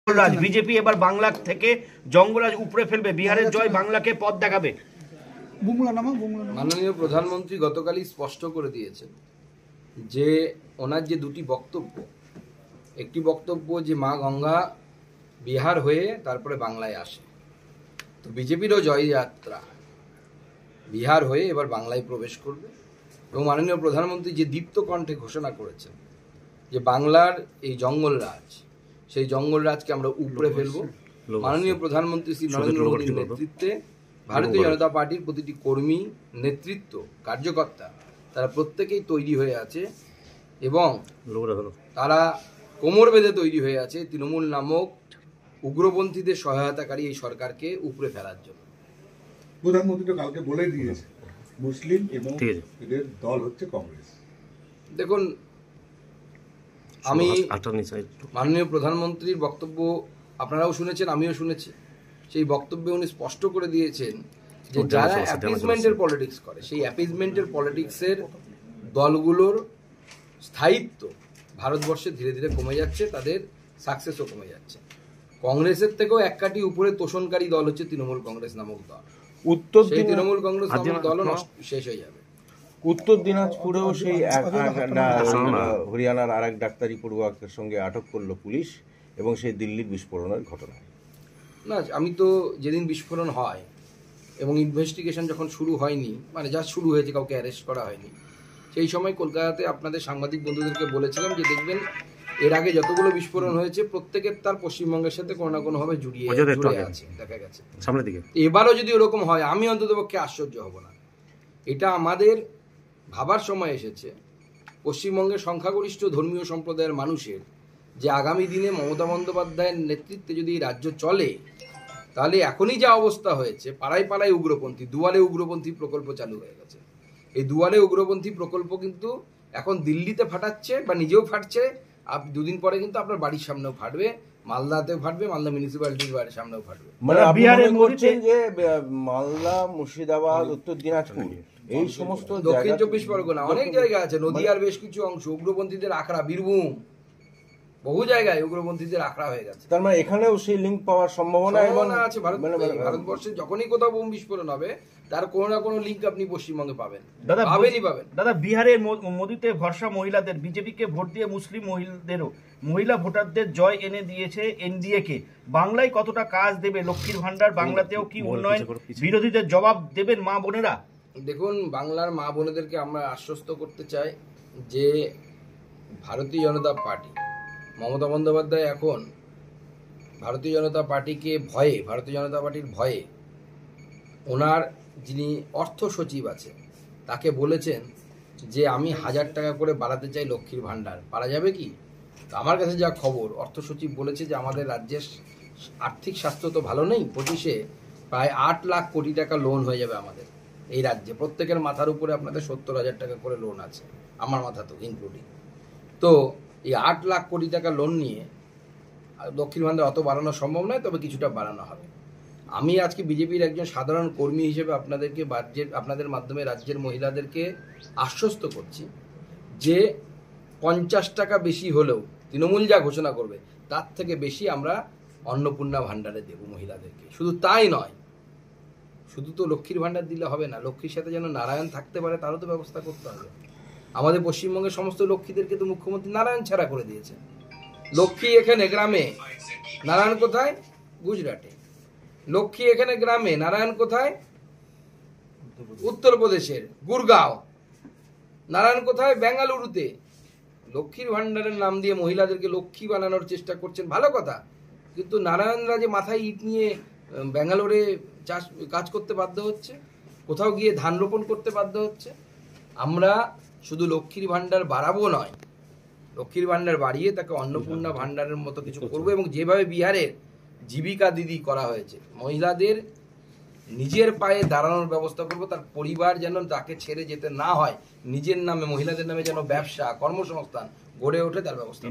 BJP এবার বাংলা থেকে জঙ্গলরাজ উপড়ে ফেলবে, বিহারের জয় বাংলাকে পথ দেখাবে। মাননীয় প্রধানমন্ত্রী গতকালই স্পষ্ট করে দিয়েছেন যে ওনার যে দুটি বক্তব্য, একটি বক্তব্য যে মা গঙ্গা বিহার হয়ে তারপরে বাংলায় আসে, তো বিজেপিরও জয়যাত্রা বিহার হয়ে এবার বাংলায় প্রবেশ করবে। এবং মাননীয় প্রধানমন্ত্রী যে দীপ্ত কণ্ঠে ঘোষণা করেছেন যে বাংলার এই জঙ্গলরাজ, সেই জঙ্গলরাজকে আমরা উপড়ে ফেলব। মাননীয় প্রধানমন্ত্রী শ্রী নরেন্দ্র মোদীর নেতৃত্বে ভারতীয় জনতা পার্টির প্রতিটি কর্মী, নেতৃত্ব, কার্যকর্তা তারা প্রত্যেকেই তৈরি হয়ে আছে এবং তারা কোমর বেঁধে তৈরি হয়ে আছে তৃণমূল নামক উগ্রপন্থীদের সহায়তাকারী এই সরকারকে উপড়ে ফেলার জন্য। প্রধানমন্ত্রী তো কালকে বলে দিয়েছে মুসলিম এবং এদের দল হচ্ছে কংগ্রেস। দেখুন, আমি মাননীয় প্রধানমন্ত্রীর বক্তব্য আপনারাও শুনেছেন, আমিও শুনেছি। সেই বক্তব্যে উনি স্পষ্ট করে দিয়েছেন যে যারা অ্যাপিজমেন্টের পলিটিক্স করে, সেই অ্যাপিজমেন্টের পলিটিক্সের দলগুলোর স্থায়িত্ব ভারতবর্ষে ধীরে ধীরে কমে যাচ্ছে, তাদের সাকসেসও কমে যাচ্ছে। কংগ্রেসের থেকেও এক কাঠি উপরে তোষণকারী দল হচ্ছে তৃণমূল কংগ্রেস নামক দল। সেই তৃণমূল কংগ্রেস নামক দলও শেষ হয়ে যাবে। উত্তর দিনাজপুরেও সেই হরিয়ানার আর এক ডাক্তারি পড়ুয়াকের সঙ্গে আটক করলো পুলিশ এবং সেই দিল্লির বিস্ফোরণের ঘটনা। না, আমি তো যেদিন বিস্ফোরণ হয় এবং ইনভেস্টিগেশন যখন শুরু হয়নি, মানে যা শুরু হয়েছে, কাউকে অ্যারেস্ট করা হয়নি, সেই সময় কলকাতাতে আপনাদের সাংবাদিক বন্ধুদেরকে বলেছিলাম যে দেখবেন এর আগে যতগুলো বিস্ফোরণ হয়েছে প্রত্যেকের তার পশ্চিমবঙ্গের সাথে কোনো না কোনোভাবে জুড়ে আছে, দেখা গেছে। সামনের দিকে এবারও যদি ওরকম হয়, আমি অন্ততপক্ষে আশ্চর্য হব না। এটা আমাদের ভাবার সময় এসেছে পশ্চিমবঙ্গের সংখ্যাগরিষ্ঠ ধর্মীয় সম্প্রদায়ের মানুষের যে আগামী দিনে মমতা বন্দ্যোপাধ্যায়ের নেতৃত্বে যদি রাজ্য চলে, তাহলে এখনই যা অবস্থা হয়েছে, পাড়ায় পাড়ায় উগ্রপন্থী, দুয়ারে উগ্রপন্থী প্রকল্প চালু হয়ে গেছে। এই দুয়ারে উগ্রপন্থী প্রকল্প কিন্তু এখন দিল্লিতে ফাটাচ্ছে বা নিজেও ফাটছে, দুদিন পরে কিন্তু আপনার বাড়ির সামনেও ফাটবে, মালদাতেও ফাটবে, মালদা মিউনিসিপ্যালিটির বাড়ির সামনেও ফাটবে। মানে বিহারে করছেন যে মালদা, মুর্শিদাবাদ, উত্তর দিনাজপুর, এই সমস্ত দক্ষিণ 24 পরগনা অনেক জায়গা আছে, নদীয়ার বেশ কিছু অংশ উগ্রপন্থীদের আখড়া, বীরভূম, বহু জায়গায় উগ্রপন্থীদের আখড়া হয়ে গেছে। তার মানে এখানেও সেই লিঙ্ক পাওয়ার সম্ভাবনা আছে। ভারতবর্ষে যখনই কোথাও বোম বিস্ফোরণ হবে, তার কোনো না কোনো লিঙ্ক আপনি পশ্চিমবঙ্গে পাবেন, পাবেন। দাদা, বিহারের মোদিতে ভরসা মহিলাদের, বিজেপিকে ভোট দিয়ে মুসলিম মহিলা ভোটারদের জয় এনে দিয়েছে এনডিএ কে। বাংলায় কতটা কাজ দেবে লক্ষ্মীর ভান্ডার? বাংলাতেও কি উন্নয়ন? বিরোধীদের জবাব দেবেন মা বোনেরা? দেখুন, বাংলার মা বোনেদেরকে আমরা আশ্বস্ত করতে চাই যে ভারতীয় জনতা পার্টি, মমতা বন্দ্যোপাধ্যায় এখন ভারতীয় জনতা পার্টিকে ভয়ে, ভারতীয় জনতা পার্টির ভয়ে ওনার যিনি অর্থ সচিব আছে তাকে বলেছেন যে আমি 1000 টাকা করে বাড়াতে চাই লক্ষ্মীর ভান্ডার, পারা যাবে কি? তো আমার কাছে যা খবর, অর্থ সচিব বলেছে যে আমাদের রাজ্যের আর্থিক স্বাস্থ্য তো ভালো নেই, 25-এ প্রায় 8 লাখ কোটি টাকা লোন হয়ে যাবে আমাদের এই রাজ্যে। প্রত্যেকের মাথার উপরে আপনাদের 70,000 টাকা করে লোন আছে, আমার মাথা তো ইনক্লুডিং। তো এই 8 লাখ কোটি টাকা লোন নিয়ে লক্ষ্মীর ভান্ডার অত বাড়ানো সম্ভব নয়, তবে কিছুটা বাড়ানো হবে। আমি আজকে বিজেপির একজন সাধারণ কর্মী হিসেবে আপনাদের মাধ্যমে রাজ্যের মহিলাদেরকে আশ্বস্ত করছি যে 50 টাকা বেশি হলেও তৃণমূল যা ঘোষণা করবে তার থেকে বেশি আমরা অন্নপূর্ণা ভান্ডারে দেব মহিলাদেরকে। শুধু তাই নয়, শুধু তো লক্ষ্মীর ভান্ডার দিলে হবে না, লক্ষ্মীর সাথে যেন নারায়ণ থাকতে পারে তারও তো ব্যবস্থা করতে হবে। আমাদের পশ্চিমবঙ্গের সমস্ত লক্ষ্মীদেরকে তো মুখ্যমন্ত্রী নারায়ণ ছাড়া করে দিয়েছে। লক্ষ্মী এখানে গ্রামে, নারায়ণ কোথায়? গুজরাটে। লক্ষ্মী এখানে গ্রামে, নারায়ণ কোথায়? উত্তরপ্রদেশের গুরগাঁও। নারায়ণ কোথায়? বেঙ্গালুরুতে। লক্ষ্মীর ভান্ডারের নাম দিয়ে মহিলাদেরকে লক্ষ্মী বানানোর চেষ্টা করছেন, ভালো কথা, কিন্তু নারায়ণরা যে মাথায় ইট নিয়ে ব্যাঙ্গালোরে কাজ করতে বাধ্য হচ্ছে, কোথাও গিয়ে ধান রোপণ করতে বাধ্য হচ্ছে। আমরা শুধু লক্ষ্মীর ভান্ডার বাড়াবো নয়, লক্ষ্মীর ভান্ডার বাড়িয়ে তাকে অন্নপূর্ণা ভান্ডারের মতো কিছু করবো। এবং যেভাবে বিহারের জীবিকা দিদি করা হয়েছে, মহিলাদের নিজের পায়ে দাঁড়ানোর ব্যবস্থা করবো, তার পরিবার যেন তাকে ছেড়ে যেতে না হয়, নিজের নামে, মহিলাদের নামে যেন ব্যবসা, কর্মসংস্থান গড়ে ওঠে, তার ব্যবস্থা।